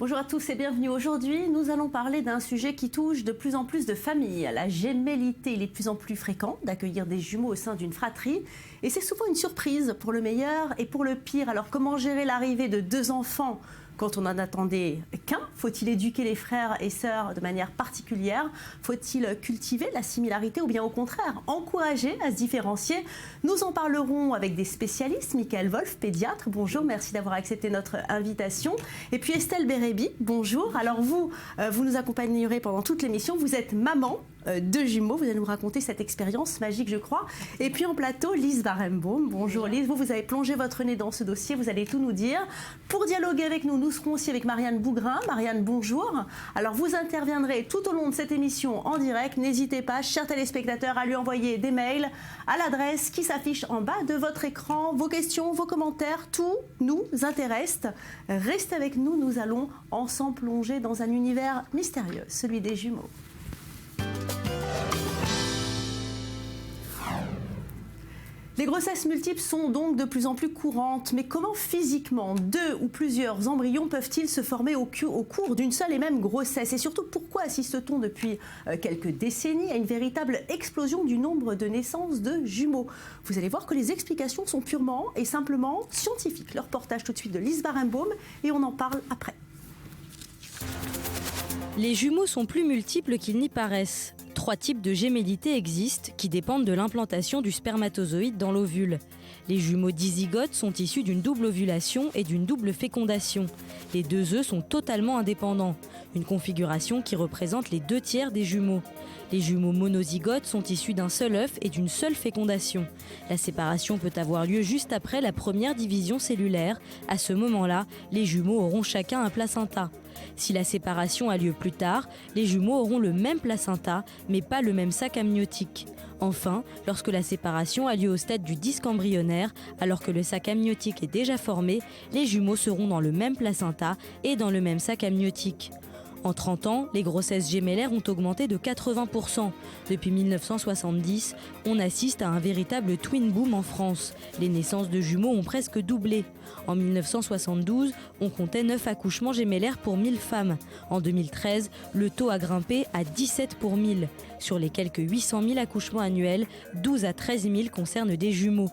Bonjour à tous et bienvenue. Aujourd'hui, nous allons parler d'un sujet qui touche de plus en plus de familles. La gémellité, il est de plus en plus fréquent d'accueillir des jumeaux au sein d'une fratrie. Et c'est souvent une surprise pour le meilleur et pour le pire. Alors comment gérer l'arrivée de deux enfants quand on n'en attendait qu'un? Faut-il éduquer les frères et sœurs de manière particulière? Faut-il cultiver la similarité ou bien au contraire encourager à se différencier? Nous en parlerons avec des spécialistes. Michael Wolf, pédiatre, bonjour, merci d'avoir accepté notre invitation. Et puis Estelle Bérébi, bonjour. Alors vous nous accompagnerez pendant toute l'émission. Vous êtes maman de jumeaux, vous allez nous raconter cette expérience magique, je crois. Et puis en plateau, Lise Barenbaum. Bonjour Lise, vous avez plongé votre nez dans ce dossier, vous allez tout nous dire. Pour dialoguer avec nous, nous serons aussi avec Marianne Bougrain. Marianne, bonjour. Alors vous interviendrez tout au long de cette émission en direct. N'hésitez pas, chers téléspectateurs, à lui envoyer des mails à l'adresse qui s'affiche en bas de votre écran. Vos questions, vos commentaires, tout nous intéresse. Restez avec nous, nous allons ensemble plonger dans un univers mystérieux, celui des jumeaux. Les grossesses multiples sont donc de plus en plus courantes, mais comment physiquement deux ou plusieurs embryons peuvent-ils se former au cours d'une seule et même grossesse? Et surtout, pourquoi assiste-t-on depuis quelques décennies à une véritable explosion du nombre de naissances de jumeaux? Vous allez voir que les explications sont purement et simplement scientifiques. Le reportage tout de suite de Lise Barenbaum et on en parle après. Les jumeaux sont plus multiples qu'ils n'y paraissent. 3 types de gémellité existent qui dépendent de l'implantation du spermatozoïde dans l'ovule. Les jumeaux dizygotes sont issus d'une double ovulation et d'une double fécondation. Les 2 œufs sont totalement indépendants, une configuration qui représente les 2/3 des jumeaux. Les jumeaux monozygotes sont issus d'un seul œuf et d'une seule fécondation. La séparation peut avoir lieu juste après la première division cellulaire. À ce moment-là, les jumeaux auront chacun un placenta. Si la séparation a lieu plus tard, les jumeaux auront le même placenta, mais pas le même sac amniotique. Enfin, lorsque la séparation a lieu au stade du disque embryonnaire, alors que le sac amniotique est déjà formé, les jumeaux seront dans le même placenta et dans le même sac amniotique. En 30 ans, les grossesses gémellaires ont augmenté de 80%. Depuis 1970, on assiste à un véritable twin boom en France. Les naissances de jumeaux ont presque doublé. En 1972, on comptait 9 accouchements gémellaires pour 1000 femmes. En 2013, le taux a grimpé à 17 pour 1000. Sur les quelques 800 000 accouchements annuels, 12 à 13 000 concernent des jumeaux.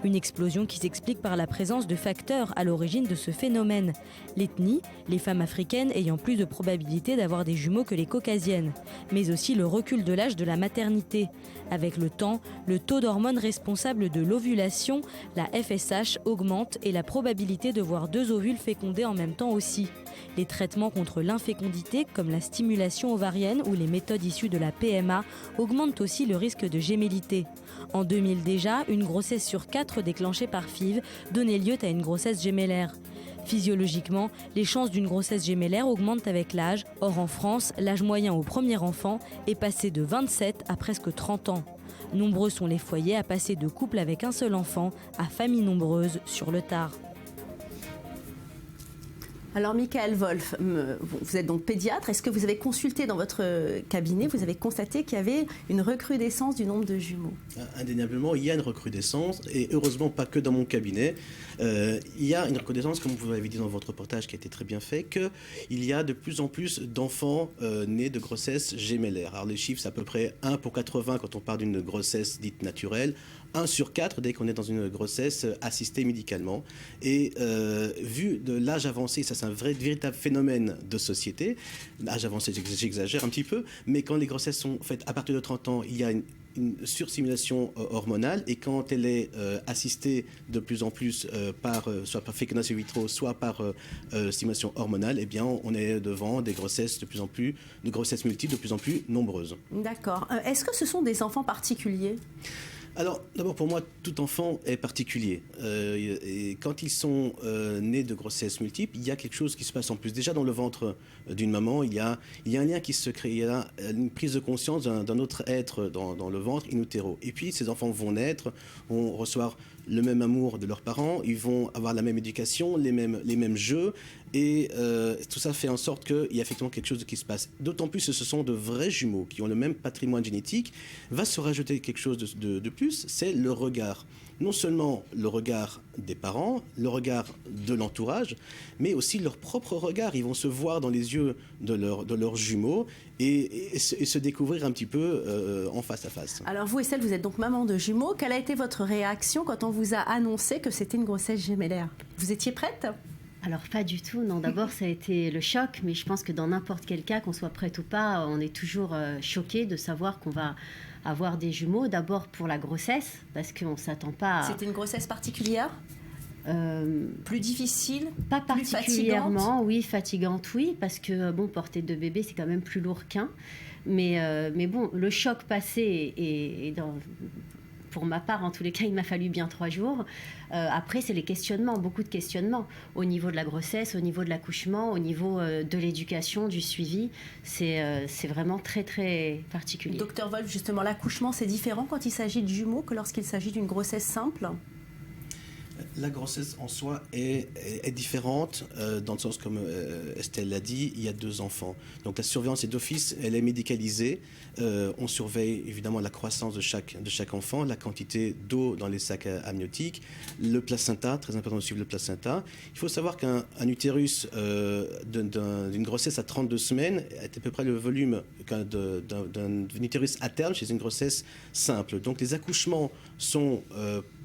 Une explosion qui s'explique par la présence de facteurs à l'origine de ce phénomène. L'ethnie, les femmes africaines ayant plus de probabilité d'avoir des jumeaux que les caucasiennes, mais aussi le recul de l'âge de la maternité. Avec le temps, le taux d'hormones responsables de l'ovulation, la FSH, augmente et la probabilité de voir 2 ovules fécondés en même temps aussi. Les traitements contre l'infécondité, comme la stimulation ovarienne ou les méthodes issues de la PMA, augmentent aussi le risque de gémellité. En 2000 déjà, une grossesse sur 4 déclenchée par FIV donnait lieu à une grossesse gémellaire. Physiologiquement, les chances d'une grossesse gémellaire augmentent avec l'âge. Or en France, l'âge moyen au premier enfant est passé de 27 à presque 30 ans. Nombreux sont les foyers à passer de couple avec un seul enfant à famille nombreuse sur le tard. Alors, Michael Wolf, vous êtes donc pédiatre. Est-ce que vous avez consulté dans votre cabinet, vous avez constaté qu'il y avait une recrudescence du nombre de jumeaux? Indéniablement, il y a une recrudescence, et heureusement pas que dans mon cabinet. Il y a une recrudescence, comme vous l'avez dit dans votre reportage qui a été très bien fait, qu'il y a de plus en plus d'enfants nés de grossesses gémellaires. Alors les chiffres, c'est à peu près 1 pour 80 quand on parle d'une grossesse dite naturelle, 1 sur 4 dès qu'on est dans une grossesse assistée médicalement. Et vu de l'âge avancé, ça c'est un véritable phénomène de société. L'âge avancé, j'exagère un petit peu, mais quand les grossesses sont faites à partir de 30 ans, il y a une surstimulation hormonale, et quand elle est assistée de plus en plus soit par fécondation in vitro, soit par stimulation hormonale, eh bien on est devant des grossesses de grossesses multiples de plus en plus nombreuses. D'accord. Est-ce que ce sont des enfants particuliers ? Alors, d'abord, pour moi, tout enfant est particulier. Et quand ils sont nés de grossesses multiples, il y a quelque chose qui se passe en plus. Déjà, dans le ventre d'une maman, il y a un lien qui se crée. Il y a une prise de conscience d'un autre être dans le ventre, in utero. Et puis, ces enfants vont naître, vont recevoir le même amour de leurs parents, ils vont avoir la même éducation, les mêmes jeux, et tout ça fait en sorte qu'il y a effectivement quelque chose qui se passe. D'autant plus que ce sont de vrais jumeaux qui ont le même patrimoine génétique. Va se rajouter quelque chose de plus, c'est le regard. non seulement le regard des parents, le regard de l'entourage, mais aussi leur propre regard. Ils vont se voir dans les yeux de leurs jumeaux et se découvrir un petit peu en face à face. Alors vous, Estelle, vous êtes donc maman de jumeaux. Quelle a été votre réaction quand on vous a annoncé que c'était une grossesse gémellaire? Vous étiez prête? Alors pas du tout, non. D'abord ça a été le choc, mais je pense que dans n'importe quel cas, qu'on soit prête ou pas, on est toujours choqué de savoir qu'on va avoir des jumeaux. D'abord pour la grossesse, parce qu'on ne s'attend pas à... C'était une grossesse particulière? Plus difficile? Pas plus particulièrement, fatigante? oui, fatigante, oui, parce que bon, porter 2 bébés, c'est quand même plus lourd qu'un. Mais bon, le choc passé et pour ma part, en tous les cas, il m'a fallu bien 3 jours. Après, c'est les questionnements, beaucoup de questionnements au niveau de la grossesse, au niveau de l'accouchement, au niveau de l'éducation, du suivi. C'est vraiment très, très particulier. Docteur Wolf, justement, l'accouchement, c'est différent quand il s'agit de jumeaux que lorsqu'il s'agit d'une grossesse simple? La grossesse en soi est différente, dans le sens, comme Estelle l'a dit, il y a 2 enfants. Donc la surveillance est d'office, elle est médicalisée. On surveille évidemment la croissance de chaque enfant, la quantité d'eau dans les sacs amniotiques, le placenta, très important de suivre le placenta. Il faut savoir qu'un utérus d'une grossesse à 32 semaines est à peu près le volume d'un utérus à terme chez une grossesse simple. Donc les accouchements sont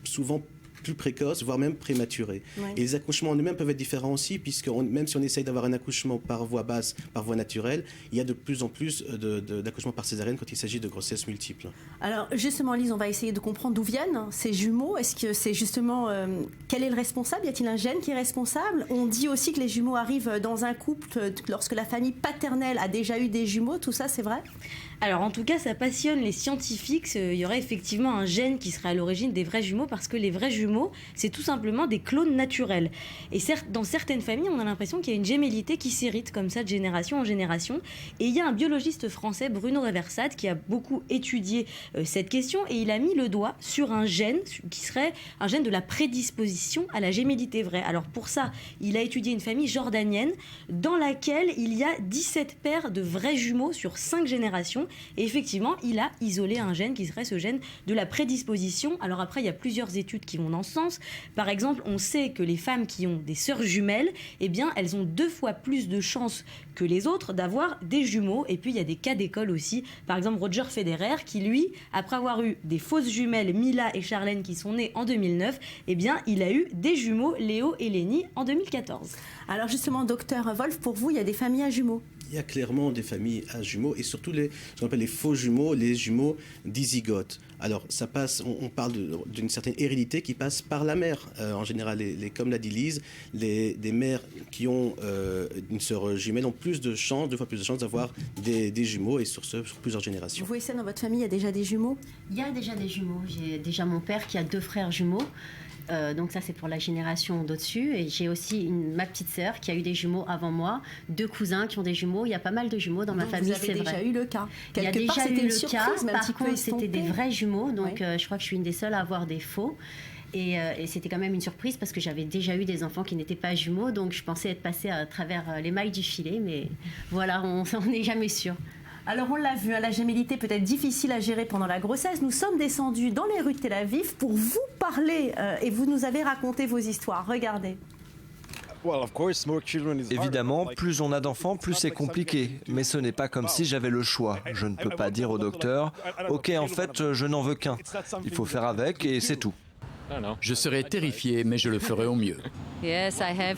souvent plus précoces, voire même prématurés. Ouais. Et les accouchements en eux-mêmes peuvent être différents aussi, puisque même si on essaye d'avoir un accouchement par voie basse, par voie naturelle, il y a de plus en plus d'accouchements par césarienne quand il s'agit de grossesses multiples. Alors justement, Lise, on va essayer de comprendre d'où viennent ces jumeaux. Est-ce que c'est justement... quel est le responsable? Y a-t-il un gène qui est responsable? On dit aussi que les jumeaux arrivent dans un couple lorsque la famille paternelle a déjà eu des jumeaux. Tout ça, c'est vrai? Alors en tout cas, ça passionne les scientifiques. Il y aurait effectivement un gène qui serait à l'origine des vrais jumeaux, parce que les vrais jumeaux, c'est tout simplement des clones naturels. Et certes, dans certaines familles, on a l'impression qu'il y a une gémellité qui s'hérite comme ça de génération en génération. Et il y a un biologiste français, Bruno Reversade, qui a beaucoup étudié cette question, et il a mis le doigt sur un gène qui serait un gène de la prédisposition à la gémellité vraie. Alors pour ça, il a étudié une famille jordanienne dans laquelle il y a 17 paires de vrais jumeaux sur 5 générations. Et effectivement, il a isolé un gène qui serait ce gène de la prédisposition. Alors après, il y a plusieurs études qui vont dans ce sens. Par exemple, on sait que les femmes qui ont des sœurs jumelles, eh bien, elles ont 2 fois plus de chances que les autres d'avoir des jumeaux. Et puis, il y a des cas d'école aussi. Par exemple, Roger Federer, qui lui, après avoir eu des fausses jumelles, Mila et Charlène, qui sont nées en 2009, eh bien, il a eu des jumeaux, Léo et Lénie, en 2014. Alors justement, docteur Wolf, pour vous, il y a des familles à jumeaux? Il y a clairement des familles à jumeaux, et surtout ce qu'on appelle les faux jumeaux, les jumeaux dizygotes. Alors, ça passe, on parle d'une certaine hérédité qui passe par la mère. En général, comme l'a dit Lise, des mères qui ont une sœur jumelle ont plus de chances, 2 fois plus de chances d'avoir des jumeaux, et sur plusieurs générations. Vous, Estelle, dans votre famille, il y a déjà des jumeaux? Il y a déjà des jumeaux. J'ai déjà mon père qui a 2 frères jumeaux. Donc ça, c'est pour la génération d'au-dessus. Et j'ai aussi ma petite sœur qui a eu des jumeaux avant moi, 2 cousins qui ont des jumeaux. Il y a pas mal de jumeaux dans ma famille, c'est vrai. Vous avez déjà eu le cas? Il y a déjà eu le cas. Par contre, c'était des vrais jumeaux. Donc je crois que je suis une des seules à avoir des faux. Et c'était quand même une surprise, parce que j'avais déjà eu des enfants qui n'étaient pas jumeaux. Donc je pensais être passée à travers les mailles du filet. Mais voilà, on n'est jamais sûr. Alors on l'a vu, la gémellité peut être difficile à gérer pendant la grossesse. Nous sommes descendus dans les rues de Tel Aviv pour vous parler et vous nous avez raconté vos histoires. Regardez. Évidemment, plus on a d'enfants, plus c'est compliqué. Mais ce n'est pas comme si j'avais le choix. Je ne peux pas dire au docteur « Ok, en fait, je n'en veux qu'un. Il faut faire avec et c'est tout. » Je serais terrifié, mais je le ferai au mieux.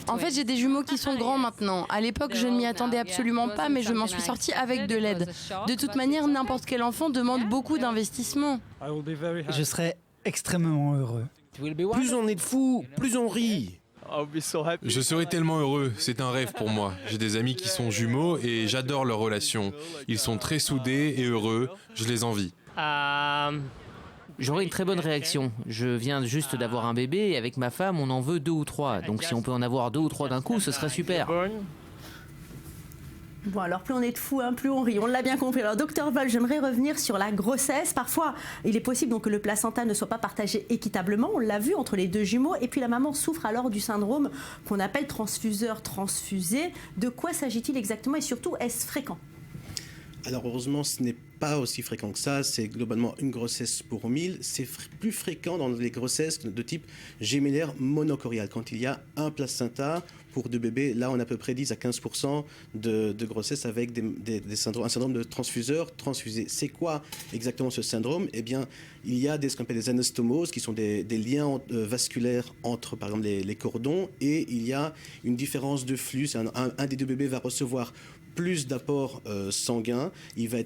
En fait, j'ai des jumeaux qui sont grands maintenant. À l'époque, je ne m'y attendais absolument pas, mais je m'en suis sortie avec de l'aide. De toute manière, n'importe quel enfant demande beaucoup d'investissement. Je serai extrêmement heureux. Plus on est de fous, plus on rit. Je serai tellement heureux, c'est un rêve pour moi. J'ai des amis qui sont jumeaux et j'adore leur relation. Ils sont très soudés et heureux, je les envie. J'aurai une très bonne réaction. Je viens juste d'avoir un bébé et avec ma femme, on en veut 2 ou 3. Donc si on peut en avoir 2 ou 3 d'un coup, ce serait super. Bon, alors plus on est de fous, plus on rit, on l'a bien compris. Alors docteur Wolf, j'aimerais revenir sur la grossesse. Parfois, il est possible donc que le placenta ne soit pas partagé équitablement, on l'a vu, entre les 2 jumeaux, et puis la maman souffre alors du syndrome qu'on appelle transfuseur-transfusé. De quoi s'agit-il exactement, et surtout, est-ce fréquent? Alors heureusement, ce n'est pas aussi fréquent que ça, c'est globalement une grossesse pour 1000. C'est plus fréquent dans les grossesses de type gémellaire monocorial, quand il y a un placenta pour 2 bébés. Là, on a à peu près 10 à 15% de grossesse avec un syndrome de transfuseur transfusé. C'est quoi exactement ce syndrome? Eh bien, il y a ce qu'on appelle des anastomoses, qui sont des liens vasculaires entre, par exemple, les cordons, et il y a une différence de flux. Un des 2 bébés va recevoir plus d'apport sanguin, il va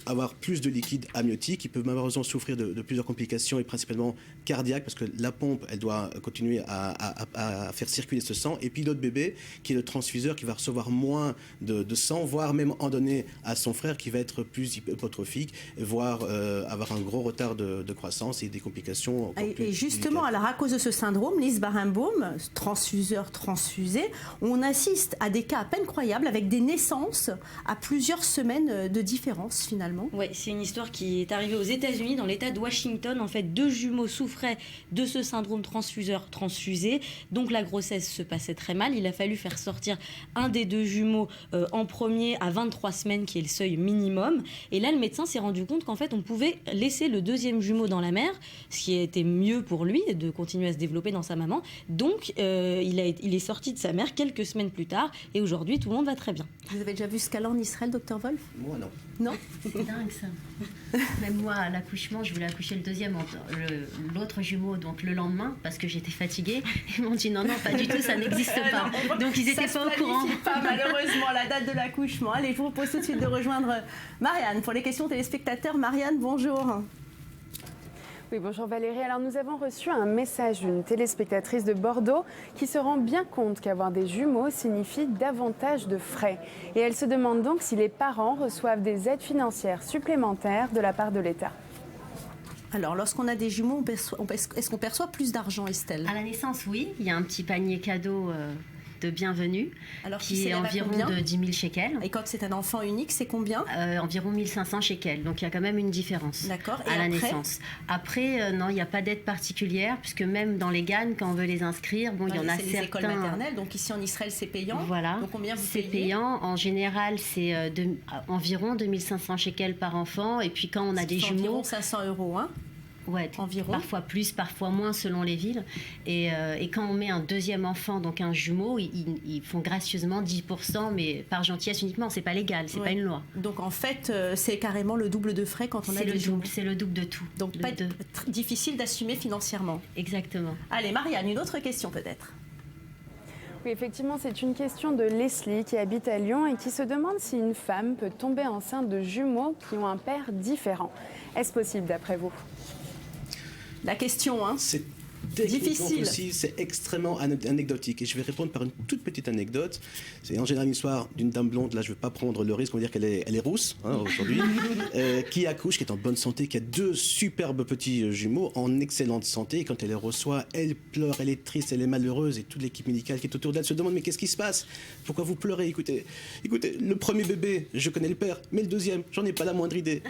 avoir plus de liquide amniotique, il peut malheureusement souffrir de plusieurs complications et principalement cardiaques, parce que la pompe, elle doit continuer à faire circuler ce sang, et puis l'autre bébé qui est le transfuseur, qui va recevoir moins de sang, voire même en donner à son frère qui va être plus hypotrophique, voire avoir un gros retard de croissance et des complications encore plus. Et justement, alors à cause de ce syndrome, Lise Barenbaum, transfuseur transfusé, on assiste à des cas à peine croyables avec des naissances à plusieurs semaines de différence finalement. Oui, c'est une histoire qui est arrivée aux États-Unis, dans l'État de Washington. En fait, 2 jumeaux souffraient de ce syndrome transfuseur transfusé, donc la grossesse se passait très mal. Il a fallu faire sortir un des 2 jumeaux en premier à 23 semaines, qui est le seuil minimum. Et là, le médecin s'est rendu compte qu'en fait, on pouvait laisser le 2e jumeau dans la mère, ce qui était mieux pour lui de continuer à se développer dans sa maman. Donc, il est sorti de sa mère quelques semaines plus tard, et aujourd'hui, tout le monde va très bien. Vous avez déjà vu ce cas-là en Israël, Dr Wolf? Moi, non. Non? C'est dingue ça. Même moi, à l'accouchement, je voulais accoucher le 2e, l'autre jumeau, donc le lendemain, parce que j'étais fatiguée. Ils m'ont dit non, pas du tout, ça n'existe pas. Donc ils n'étaient pas au courant. Pas malheureusement la date de l'accouchement. Allez, je vous propose tout de suite de rejoindre Marianne pour les questions téléspectateurs. Marianne, bonjour. Oui, bonjour Valérie. Alors nous avons reçu un message d'une téléspectatrice de Bordeaux qui se rend bien compte qu'avoir des jumeaux signifie davantage de frais. Et elle se demande donc si les parents reçoivent des aides financières supplémentaires de la part de l'État. Alors, lorsqu'on a des jumeaux, est-ce qu'on perçoit plus d'argent, Estelle? À la naissance, oui. Il y a un petit panier cadeau de bienvenue, alors, qui est environ de 10 000 shekels. Et quand c'est un enfant unique, c'est combien? Environ 1 500 shekels. Donc il y a quand même une différence. D'accord. À la naissance. Après, non, il n'y a pas d'aide particulière, puisque même dans les GAN, quand on veut les inscrire, bon, il y en a certains. C'est les écoles maternelles. Donc ici en Israël, c'est payant. Voilà. Donc combien vous payez? C'est payant. En général, c'est environ 2 500 shekels par enfant. Et puis quand on a des jumeaux, environ 500 €, hein? Ouais, environ. Parfois plus, parfois moins selon les villes. Et quand on met un 2e enfant, donc un jumeau, ils font gracieusement 10%, mais par gentillesse uniquement. C'est pas légal, c'est pas une loi. Donc en fait, c'est carrément le double de frais quand on a des jumeaux. C'est le double de tout. Donc pas difficile d'assumer financièrement. Exactement. Allez, Marianne, une autre question peut-être. Oui, effectivement, c'est une question de Leslie qui habite à Lyon et qui se demande si une femme peut tomber enceinte de jumeaux qui ont un père différent. Est-ce possible d'après vous? La question, hein. C'est difficile. Aussi, c'est extrêmement anecdotique. Et je vais répondre par une toute petite anecdote. C'est en général une histoire d'une dame blonde. Là, je ne vais pas prendre le risque. On va dire qu'elle est rousse, hein, aujourd'hui, qui accouche, qui est en bonne santé, qui a 2 superbes petits jumeaux en excellente santé. Et quand elle les reçoit, elle pleure, elle est triste, elle est malheureuse. Et toute l'équipe médicale qui est autour d'elle se demande: mais qu'est-ce qui se passe? Pourquoi vous pleurez? Écoutez, le premier bébé, je connais le père, mais le 2e, j'en ai pas la moindre idée.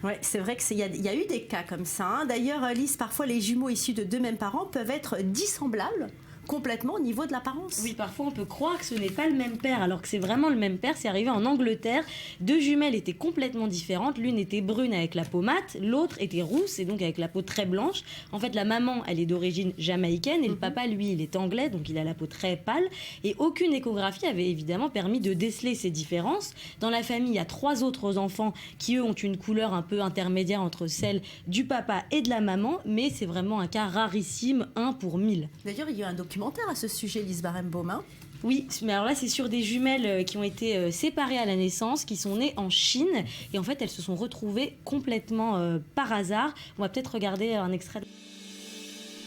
Ouais, c'est vrai qu'il y a eu des cas comme ça, hein. D'ailleurs, Lise, parfois les jumeaux issus de 2 mêmes parents peuvent être dissemblables complètement au niveau de l'apparence. Oui, parfois on peut croire que ce n'est pas le même père, alors que c'est vraiment le même père. C'est arrivé en Angleterre. 2 jumelles étaient complètement différentes. L'une était brune avec la peau mate, l'autre était rousse et donc avec la peau très blanche. En fait, la maman, elle est d'origine jamaïcaine et le papa, lui, il est anglais, donc il a la peau très pâle. Et aucune échographie avait évidemment permis de déceler ces différences. Dans la famille, il y a 3 autres enfants qui, eux, ont une couleur un peu intermédiaire entre celle du papa et de la maman, mais c'est vraiment un cas rarissime, 1 pour 1000. D'ailleurs, il y a un documentaire à ce sujet, Lise Barenbaum. Oui, mais alors là, c'est sur des jumelles qui ont été séparées à la naissance, qui sont nées en Chine. Et en fait, elles se sont retrouvées complètement par hasard. On va peut-être regarder un extrait.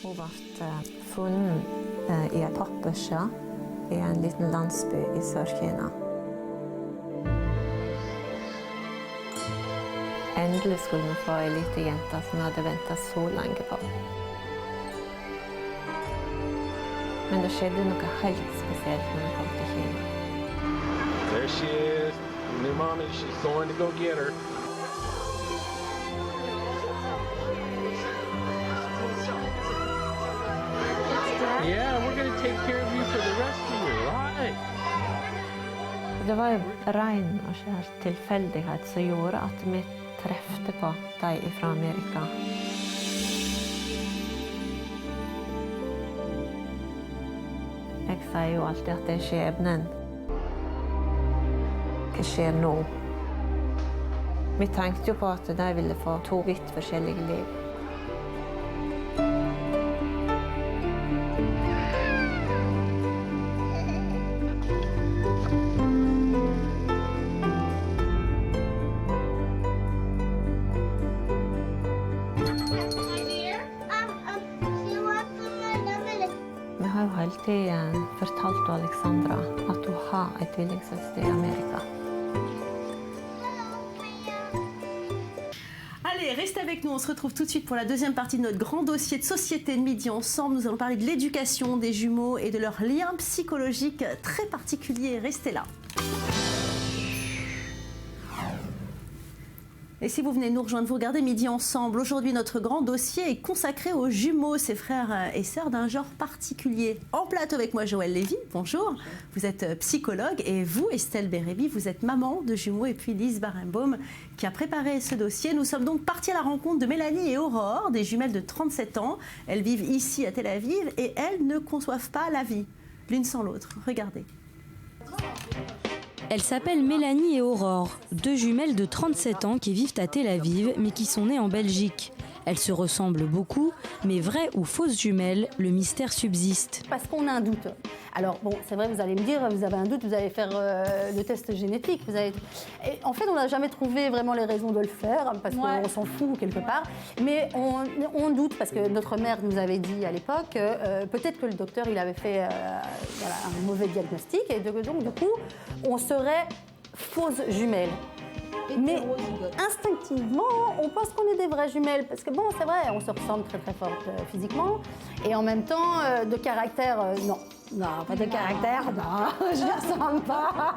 Hun ble funnet i en pappbørse i en liten landsby i Sør-Kina. Endelig skulle vi få en liten jente som vi hadde ventet så lenge på. Men det skjedde noe helt spesielt når vi kom til Kina. There she is, new mommy. She's going to go get her. Yeah, we're going to take care of you for the rest of your life. Det var jo regn og skjær tilfeldighet som gjorde at vi trefte på de fra Amerika. Jeg sier jo alltid at det er skjebnen. Hva skjer nå? Vi tenkte jo på at de ville få 2 vidt forskjellige liv. Vi har jo hele tiden fortalt Alexandra at hun har en tvillingsøster i Amerika. Allez, restez avec nous, on se retrouve tout de suite pour la deuxième partie de notre grand dossier de société de Midi Ensemble. Nous allons parler de l'éducation des jumeaux et de leurs liens psychologiques très particuliers. Restez là. Et si vous venez nous rejoindre, vous regardez Midi Ensemble. Aujourd'hui, notre grand dossier est consacré aux jumeaux, ces frères et sœurs d'un genre particulier. En plateau avec moi, Joëlle Lévy, bonjour. Vous êtes psychologue et vous, Estelle Bérébi, vous êtes maman de jumeaux. Et puis Lise Barenbaum qui a préparé ce dossier. Nous sommes donc partis à la rencontre de Mélanie et Aurore, des jumelles de 37 ans. Elles vivent ici à Tel Aviv et elles ne conçoivent pas la vie, l'une sans l'autre. Regardez. Elles s'appellent Mélanie et Aurore, 2 jumelles de 37 ans qui vivent à Tel Aviv mais qui sont nées en Belgique. Elles se ressemblent beaucoup, mais vraies ou fausses jumelles, le mystère subsiste. Parce qu'on a un doute. Alors bon, c'est vrai, vous allez me dire, vous avez un doute, vous allez faire le test génétique. Et en fait, on n'a jamais trouvé vraiment les raisons de le faire, parce qu'on s'en fout quelque part. Mais on doute, parce que notre mère nous avait dit à l'époque, peut-être que le docteur il avait fait un mauvais diagnostic, et donc du coup, on serait fausses jumelles. Mais instinctivement, on pense qu'on est des vraies jumelles. Parce que bon, c'est vrai, on se ressemble très très fort physiquement. Et en même temps, de caractère, non. Non, pas de caractère, non, je ne ressemble pas.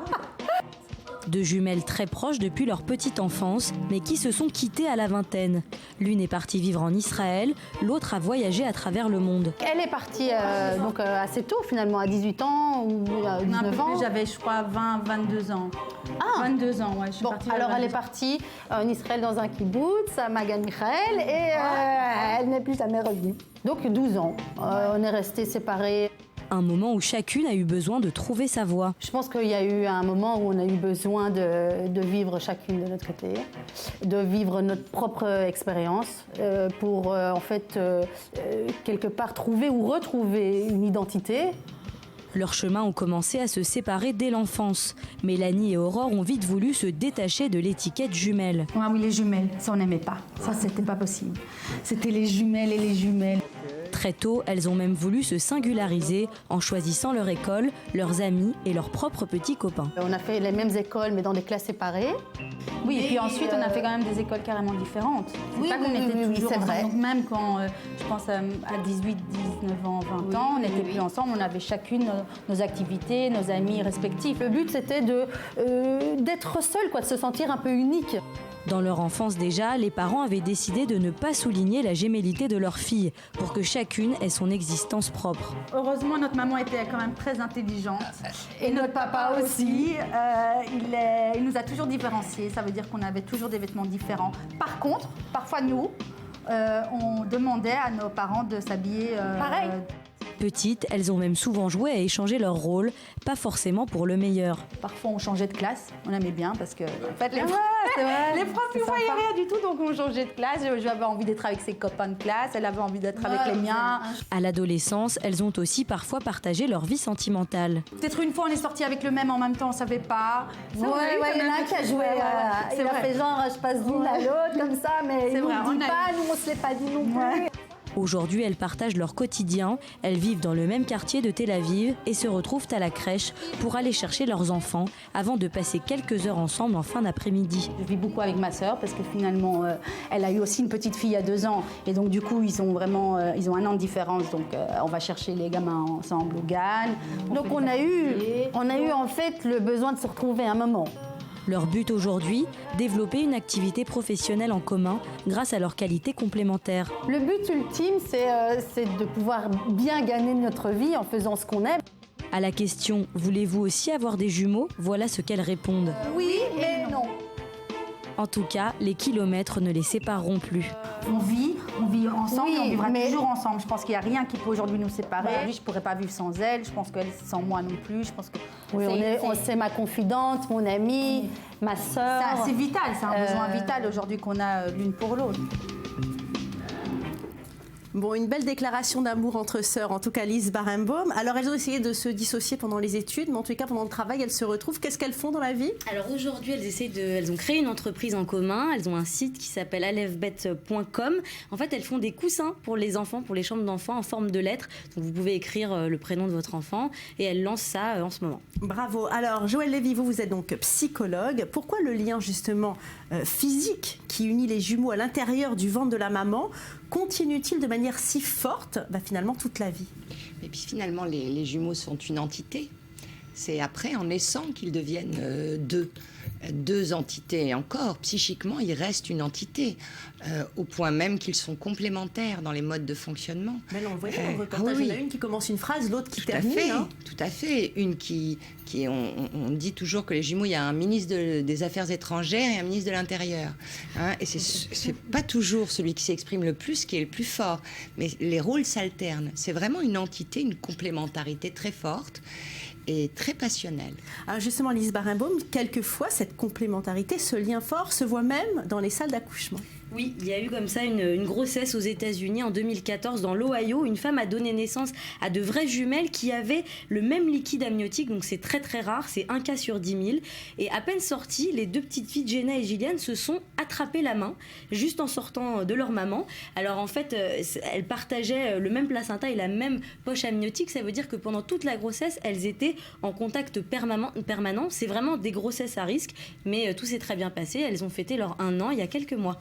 2 jumelles très proches depuis leur petite enfance, mais qui se sont quittées à la vingtaine. L'une est partie vivre en Israël, l'autre a voyagé à travers le monde. Elle est partie assez tôt, finalement, à 18 ans ou 19 ans. J'avais, je crois, 22 ans. Ah 22 ans, ouais, je suis partie. Alors, elle est partie en Israël dans un kibbutz, à Magan Michael, et elle n'est plus jamais revenue. Donc, 12 ans. On est restés séparés. Un moment où chacune a eu besoin de trouver sa voie. Je pense qu'il y a eu un moment où on a eu besoin de vivre chacune de notre côté, de vivre notre propre expérience pour quelque part trouver ou retrouver une identité. Leurs chemins ont commencé à se séparer dès l'enfance. Mélanie et Aurore ont vite voulu se détacher de l'étiquette jumelle. Ah oui, les jumelles, ça on n'aimait pas. Ça, c'était pas possible. C'était les jumelles et les jumelles. Très tôt, elles ont même voulu se singulariser en choisissant leur école, leurs amis et leurs propres petits copains. On a fait les mêmes écoles mais dans des classes séparées. Oui, et puis ensuite on a fait quand même des écoles carrément différentes. C'est pas qu'on était toujours ensemble. Vrai. Donc même quand, je pense à 18, 19 ans, 20 ans, on n'était plus ensemble, on avait chacune nos activités, nos amis respectifs. Le but c'était d'être seul, de se sentir un peu unique. Dans leur enfance déjà, les parents avaient décidé de ne pas souligner la gémellité de leur fille pour que chacune ait son existence propre. Heureusement, notre maman était quand même très intelligente. Et notre papa aussi. Il nous a toujours différenciés. Ça veut dire qu'on avait toujours des vêtements différents. Par contre, parfois nous, on demandait à nos parents de s'habiller... pareil. Petites, elles ont même souvent joué à échanger leur rôle, pas forcément pour le meilleur. Parfois on changeait de classe, on aimait bien parce que en fait, les profs ne voyaient rien du tout, donc on changeait de classe. J'avais envie d'être avec ses copains de classe, elle avait envie d'être avec les miens. À l'adolescence, elles ont aussi parfois partagé leur vie sentimentale. Peut-être une fois on est sortis avec le même en même temps, on savait pas. Il y en a un qui a joué, il a fait genre je passe d'une à l'autre comme ça, mais il ne dit pas, nous on se l'est pas dit non plus. Aujourd'hui, elles partagent leur quotidien, elles vivent dans le même quartier de Tel Aviv et se retrouvent à la crèche pour aller chercher leurs enfants avant de passer quelques heures ensemble en fin d'après-midi. Je vis beaucoup avec ma sœur parce que finalement, elle a eu aussi une petite fille à 2 ans et donc du coup, ils ont 1 an de différence, donc on va chercher les gamins ensemble au GAN. Donc on a eu en fait le besoin de se retrouver un moment. Leur but aujourd'hui, développer une activité professionnelle en commun grâce à leurs qualités complémentaires. Le but ultime, c'est de pouvoir bien gagner notre vie en faisant ce qu'on aime. À la question « Voulez-vous aussi avoir des jumeaux ?», voilà ce qu'elles répondent. Oui, mais non. En tout cas, les kilomètres ne les sépareront plus. On vit ensemble, Oui, et on vivra mais- toujours ensemble. Je pense qu'il n'y a rien qui peut aujourd'hui nous séparer. Lui, je ne pourrais pas vivre sans elle. Je pense qu'elle sans moi non plus. Je pense que Oui, c'est ma confidente, mon amie, ma sœur. c'est vital, c'est un besoin vital aujourd'hui qu'on a l'une pour l'autre. Bon, une belle déclaration d'amour entre sœurs, en tout cas Lise Barenbaum. Alors, elles ont essayé de se dissocier pendant les études, mais en tout cas, pendant le travail, elles se retrouvent. Qu'est-ce qu'elles font dans la vie? Alors aujourd'hui, elles ont créé une entreprise en commun. Elles ont un site qui s'appelle alefbet.com. En fait, elles font des coussins pour les enfants, pour les chambres d'enfants en forme de lettres. Donc vous pouvez écrire le prénom de votre enfant et elles lancent ça en ce moment. Bravo. Alors, Joëlle Lévy, vous êtes donc psychologue. Pourquoi le lien, justement, physique qui unit les jumeaux à l'intérieur du ventre de la maman continue-t-il de manière si forte, finalement, toute la vie? Et puis finalement, les jumeaux sont une entité. C'est après, en naissant, qu'ils deviennent deux entités. Et encore, psychiquement, ils restent une entité, au point même qu'ils sont complémentaires dans les modes de fonctionnement. Mais là, on le voit dans le reportage, il y en a une qui commence une phrase, l'autre qui termine. Tout à fait. Une qui on dit toujours que les jumeaux, il y a un ministre des Affaires étrangères et un ministre de l'Intérieur. Hein, et c'est pas toujours celui qui s'exprime le plus qui est le plus fort. Mais les rôles s'alternent. C'est vraiment une entité, une complémentarité très forte et très passionnelle. Alors justement, Lise Barenbaum, quelquefois, cette complémentarité, ce lien fort se voit même dans les salles d'accouchement. Oui, il y a eu comme ça une grossesse aux États-Unis en 2014 dans l'Ohio. Une femme a donné naissance à de vraies jumelles qui avaient le même liquide amniotique, donc c'est très très rare, c'est 1 cas sur 10 000. Et à peine sorties, les deux petites filles, Jenna et Gillian, se sont attrapées la main juste en sortant de leur maman. Alors en fait, elles partageaient le même placenta et la même poche amniotique. Ça veut dire que pendant toute la grossesse, elles étaient en contact permanent. C'est vraiment des grossesses à risque, mais tout s'est très bien passé. Elles ont fêté leur 1 an il y a quelques mois.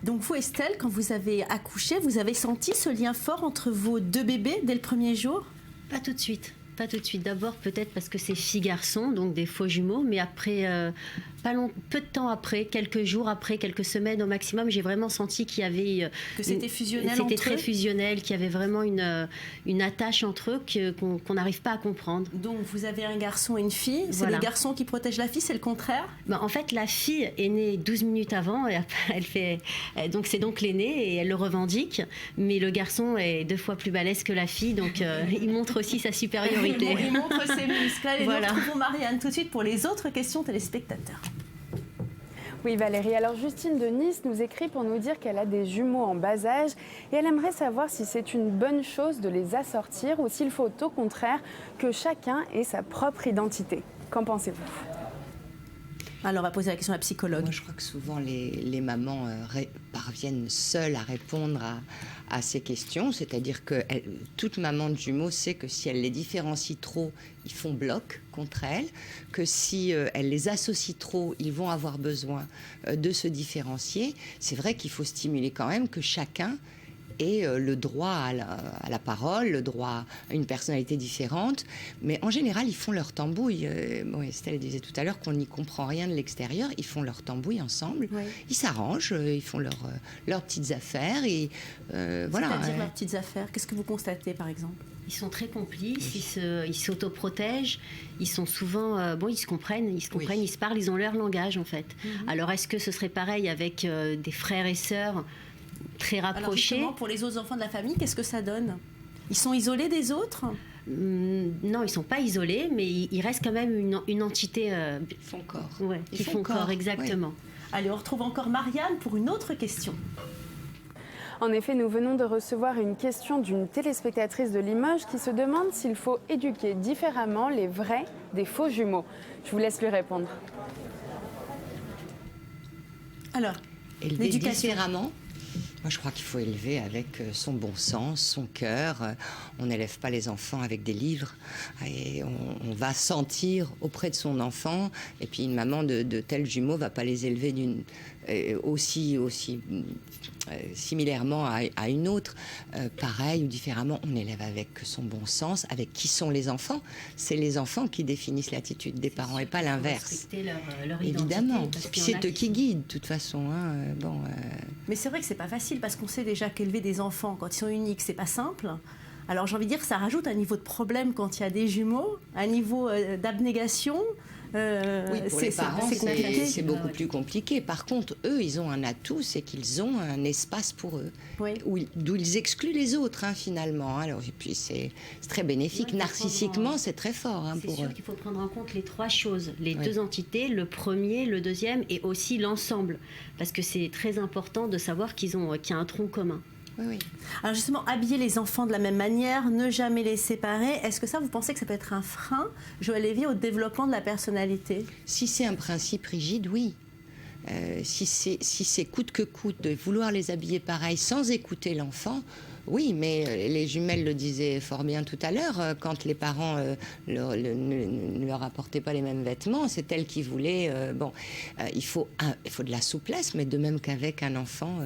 Donc vous, Estelle, quand vous avez accouché, vous avez senti ce lien fort entre vos deux bébés dès le premier jour? Pas tout de suite. Pas tout de suite. D'abord, peut-être parce que c'est filles-garçons, donc des faux jumeaux, mais après, peu de temps après, quelques jours après, quelques semaines au maximum, j'ai vraiment senti qu'il y avait... que c'était fusionnel entre eux? C'était très fusionnel, qu'il y avait vraiment une attache entre eux qu'on n'arrive pas à comprendre. Donc vous avez un garçon et une fille, c'est le garçon qui protège la fille, c'est le contraire? En fait, la fille est née 12 minutes avant, et donc c'est donc l'aînée et elle le revendique, mais le garçon est 2 fois plus balèze que la fille, donc il montre aussi sa supériorité. Il montre ses muscles. Allez, voilà. Nous retrouvons Marianne tout de suite pour les autres questions téléspectateurs. Oui Valérie, alors Justine de Nice nous écrit pour nous dire qu'elle a des jumeaux en bas âge et elle aimerait savoir si c'est une bonne chose de les assortir ou s'il faut au contraire que chacun ait sa propre identité. Qu'en pensez-vous? Alors on va poser la question à la psychologue. Moi, je crois que souvent les mamans parviennent seules à répondre à ces questions, c'est-à-dire que toute maman de jumeaux sait que si elle les différencie trop, ils font bloc contre elle, que si elle les associe trop, ils vont avoir besoin de se différencier. C'est vrai qu'il faut stimuler quand même que chacun ait le droit à la parole, le droit à une personnalité différente. Mais en général, ils font leur tambouille. Estelle disait tout à l'heure qu'on n'y comprend rien de l'extérieur. Ils font leur tambouille ensemble. Oui. Ils s'arrangent, ils font leurs petites affaires. Et, voilà. C'est-à-dire leurs petites affaires. Qu'est-ce que vous constatez, par exemple? Ils sont très complices, ils s'autoprotègent, ils sont souvent... ils se comprennent, ils se parlent, ils ont leur langage, en fait. Alors, est-ce que ce serait pareil avec des frères et sœurs très rapprochés? Alors pour les autres enfants de la famille, qu'est-ce que ça donne? Ils sont isolés des autres? Non, ils ne sont pas isolés, mais ils restent quand même une entité... Ils font corps. Ouais, ils font corps, exactement. Oui. Allez, on retrouve encore Marianne pour une autre question. En effet, nous venons de recevoir une question d'une téléspectatrice de Limoges qui se demande s'il faut éduquer différemment les vrais des faux jumeaux. Je vous laisse lui répondre. Alors, élever différemment. Moi, je crois qu'il faut élever avec son bon sens, son cœur. On n'élève pas les enfants avec des livres. Et on va sentir auprès de son enfant. Et puis, une maman de tels jumeaux ne va pas les élever aussi similairement à une autre. Pareil ou différemment, on élève avec son bon sens. Avec qui sont les enfants? C'est les enfants qui définissent l'attitude des parents et pas l'inverse. Respecter leur évidemment. identité. Puis c'est eux qui guident, de toute façon. Mais c'est vrai que c'est pas facile parce qu'on sait déjà qu'élever des enfants quand ils sont uniques, c'est pas simple. Alors j'ai envie de dire, ça rajoute un niveau de problème quand il y a des jumeaux, un niveau d'abnégation. Oui, pour les parents, c'est beaucoup plus compliqué. Par contre, eux, ils ont un atout, c'est qu'ils ont un espace pour eux, d'où ils excluent les autres, finalement. Alors, et puis, c'est très bénéfique. Narcissiquement, c'est très fort pour eux. C'est sûr qu'il faut prendre en compte les trois choses, les deux entités, le premier, le deuxième, et aussi l'ensemble. Parce que c'est très important de savoir qu'il y a un tronc commun. Oui. Alors justement, habiller les enfants de la même manière, ne jamais les séparer, est-ce que ça, vous pensez que ça peut être un frein, Joël Lévy, au développement de la personnalité? Si c'est un principe rigide, oui. Si c'est coûte que coûte de vouloir les habiller pareil sans écouter l'enfant, oui, mais les jumelles le disaient fort bien tout à l'heure, quand les parents ne leur apportaient pas les mêmes vêtements, c'est elles qui voulaient... il faut de la souplesse, mais de même qu'avec un enfant...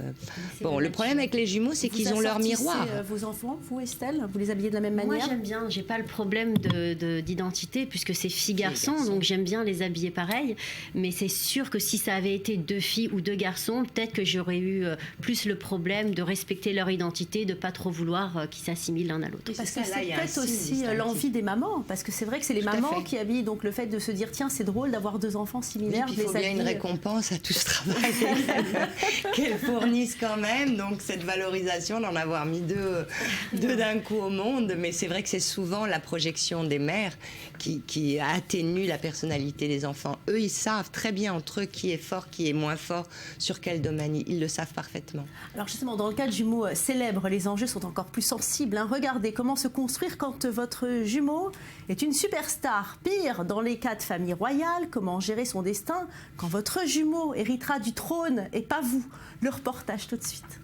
le problème avec les jumeaux, c'est qu'ils ont leur miroir. Vos enfants, vous Estelle, vous les habillez de la même manière? Moi j'aime bien, j'ai pas le problème d'identité puisque c'est filles-garçons, donc j'aime bien les habiller pareil, mais c'est sûr que si ça avait été 2 filles ou 2 garçons, peut-être que j'aurais eu plus le problème de respecter leur identité, de pas trop vouloir qu'ils s'assimilent l'un à l'autre. Parce que c'est peut-être aussi l'envie des mamans, parce que c'est vrai que c'est les mamans qui habillent, donc le fait de se dire tiens c'est drôle d'avoir 2 enfants similaires. Il faut bien une récompense à tout ce travail qu'elles fournissent quand même, donc cette valorisation d'en avoir mis 2 d'un coup au monde, mais c'est vrai que c'est souvent la projection des mères qui atténue la personnalité des enfants. Eux, ils savent très bien entre eux qui est fort, qui est moins fort, sur quel domaine, ils le savent parfaitement. Alors justement, dans le cas de jumeaux célèbres, les enjeux sont encore plus sensibles. Regardez comment se construire quand votre jumeau est une superstar. Pire, dans les cas de famille royale, comment gérer son destin quand votre jumeau héritera du trône et pas vous. Le reportage tout de suite.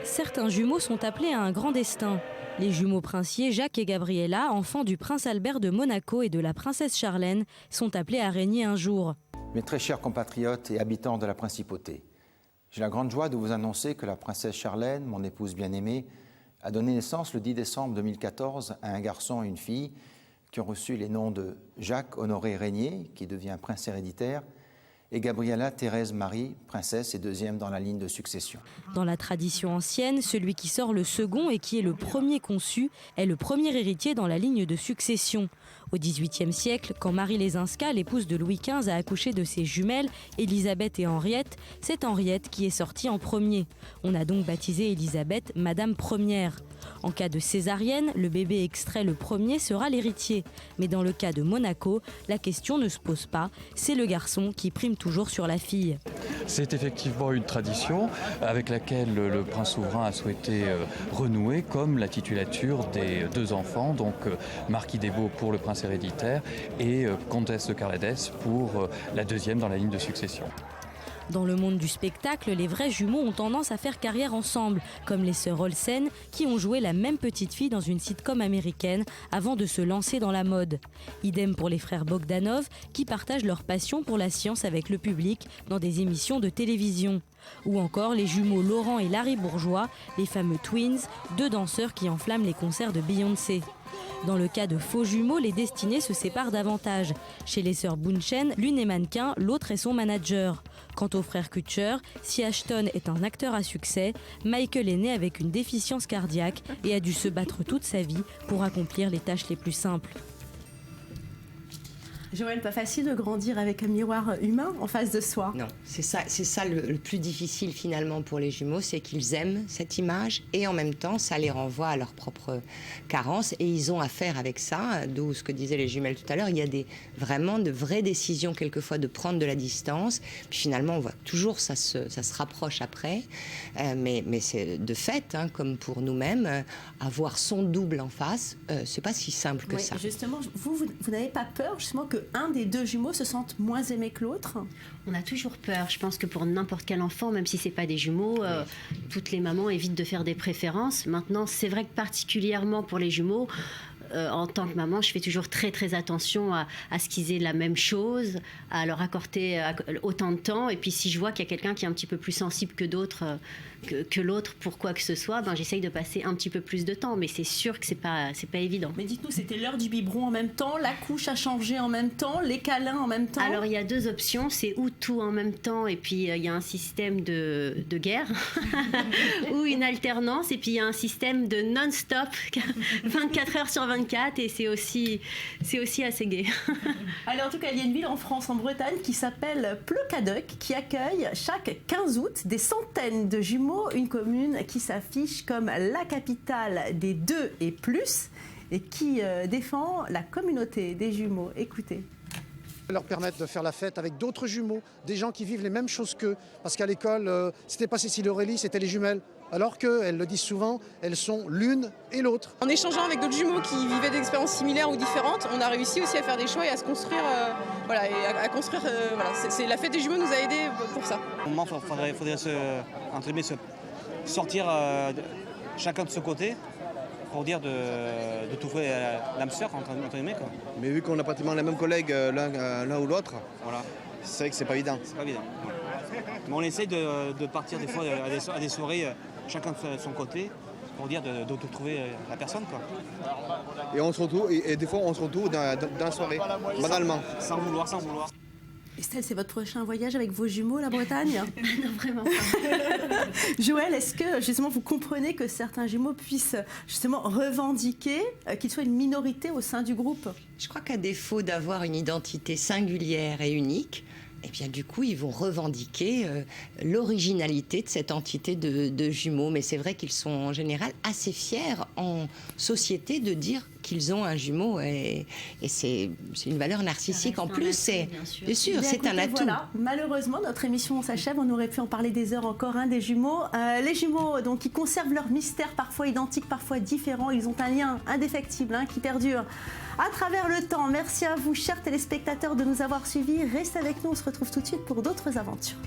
Certains jumeaux sont appelés à un grand destin. Les jumeaux princiers Jacques et Gabriella, enfants du prince Albert de Monaco et de la princesse Charlène, sont appelés à régner un jour. Mes très chers compatriotes et habitants de la principauté, j'ai la grande joie de vous annoncer que la princesse Charlène, mon épouse bien-aimée, a donné naissance le 10 décembre 2014 à un garçon et une fille qui ont reçu les noms de Jacques Honoré Régnier, qui devient prince héréditaire, et Gabriella Thérèse Marie, princesse et 2e dans la ligne de succession. Dans la tradition ancienne, celui qui sort le second et qui est le premier conçu est le premier héritier dans la ligne de succession. Au XVIIIe siècle, quand Marie Lesinska, l'épouse de Louis XV, a accouché de ses jumelles, Élisabeth et Henriette, c'est Henriette qui est sortie en premier. On a donc baptisé Élisabeth Madame Première. En cas de césarienne, le bébé extrait le premier sera l'héritier. Mais dans le cas de Monaco, la question ne se pose pas, c'est le garçon qui prime toujours sur la fille. C'est effectivement une tradition avec laquelle le prince souverain a souhaité renouer, comme la titulature des 2 enfants, donc Marquis des Baux pour le prince héréditaire et comtesse de Carladès pour la 2e dans la ligne de succession. Dans le monde du spectacle, les vrais jumeaux ont tendance à faire carrière ensemble, comme les sœurs Olsen qui ont joué la même petite fille dans une sitcom américaine avant de se lancer dans la mode. Idem pour les frères Bogdanov qui partagent leur passion pour la science avec le public dans des émissions de télévision. Ou encore les jumeaux Laurent et Larry Bourgeois, les fameux Twins, 2 danseurs qui enflamment les concerts de Beyoncé. Dans le cas de faux jumeaux, les destinées se séparent davantage. Chez les sœurs Bunchen, l'une est mannequin, l'autre est son manager. Quant aux frères Kutcher, si Ashton est un acteur à succès, Michael est né avec une déficience cardiaque et a dû se battre toute sa vie pour accomplir les tâches les plus simples. Joël, pas facile de grandir avec un miroir humain en face de soi. Non, c'est ça le plus difficile finalement pour les jumeaux, c'est qu'ils aiment cette image et en même temps ça les renvoie à leurs propres carences et ils ont à faire avec ça, d'où ce que disaient les jumelles tout à l'heure, il y a vraiment de vraies décisions quelquefois de prendre de la distance, puis finalement on voit toujours ça se rapproche après, mais c'est de fait, comme pour nous-mêmes, avoir son double en face, c'est pas si simple que ça. Justement, vous n'avez pas peur justement que un des 2 jumeaux se sente moins aimé que l'autre? On a toujours peur. Je pense que pour n'importe quel enfant, même si c'est pas des jumeaux, toutes les mamans évitent de faire des préférences. Maintenant, c'est vrai que particulièrement pour les jumeaux, en tant que maman, je fais toujours très très attention à ce qu'ils aient la même chose, à leur accorder autant de temps. Et puis si je vois qu'il y a quelqu'un qui est un petit peu plus sensible que d'autres, que l'autre pour quoi que ce soit, j'essaye de passer un petit peu plus de temps. Mais c'est sûr que c'est pas évident. Mais dites-nous, c'était l'heure du biberon en même temps, la couche a changé en même temps, les câlins en même temps? Alors il y a 2 options, c'est ou tout en même temps et puis il y a un système de guerre ou une alternance et puis il y a un système de non-stop 24 heures sur 24 et c'est aussi assez gai. Alors en tout cas, il y a une ville en France, en Bretagne, qui s'appelle Pleukadeuc, qui accueille chaque 15 août des centaines de jumeaux, une commune qui s'affiche comme la capitale des 2 et plus et qui défend la communauté des jumeaux. Écoutez. Leur permettre de faire la fête avec d'autres jumeaux, des gens qui vivent les mêmes choses qu'eux. Parce qu'à l'école, c'était pas Cécile Aurélie, c'était les jumelles. Alors qu'elles le disent souvent, elles sont l'une et l'autre. En échangeant avec d'autres jumeaux qui vivaient des expériences similaires ou différentes, on a réussi aussi à faire des choix et à se construire. Et à construire. C'est la fête des jumeaux nous a aidés pour ça. Au moment, il faudrait se sortir chacun de ce côté. Pour dire de trouver l'âme sœur entre guillemets, quoi. Mais vu qu'on a pratiquement les mêmes collègues l'un ou l'autre, voilà. C'est vrai que c'est pas évident. C'est pas évident. Mais on essaye de partir des fois à des soirées chacun de son côté pour dire de trouver la personne, quoi. Et on se retrouve et des fois on se retrouve dans la soirée, banalement. Sans vouloir. Estelle, c'est votre prochain voyage avec vos jumeaux, la Bretagne? Non, vraiment pas. Joël, est-ce que justement vous comprenez que certains jumeaux puissent justement revendiquer qu'ils soient une minorité au sein du groupe? Je crois qu'à défaut d'avoir une identité singulière et unique, eh bien, du coup, ils vont revendiquer l'originalité de cette entité de jumeaux. Mais c'est vrai qu'ils sont en général assez fiers en société de dire qu'ils ont un jumeau. Et c'est une valeur narcissique en plus. Bien sûr, c'est un atout. Voilà. Malheureusement, notre émission s'achève. On aurait pu en parler des heures encore, des jumeaux. Les jumeaux, donc, qui conservent leur mystère, parfois identique, parfois différent. Ils ont un lien indéfectible qui perdure à travers le temps. Merci à vous, chers téléspectateurs, de nous avoir suivis. Restez avec nous, on se retrouve tout de suite pour d'autres aventures.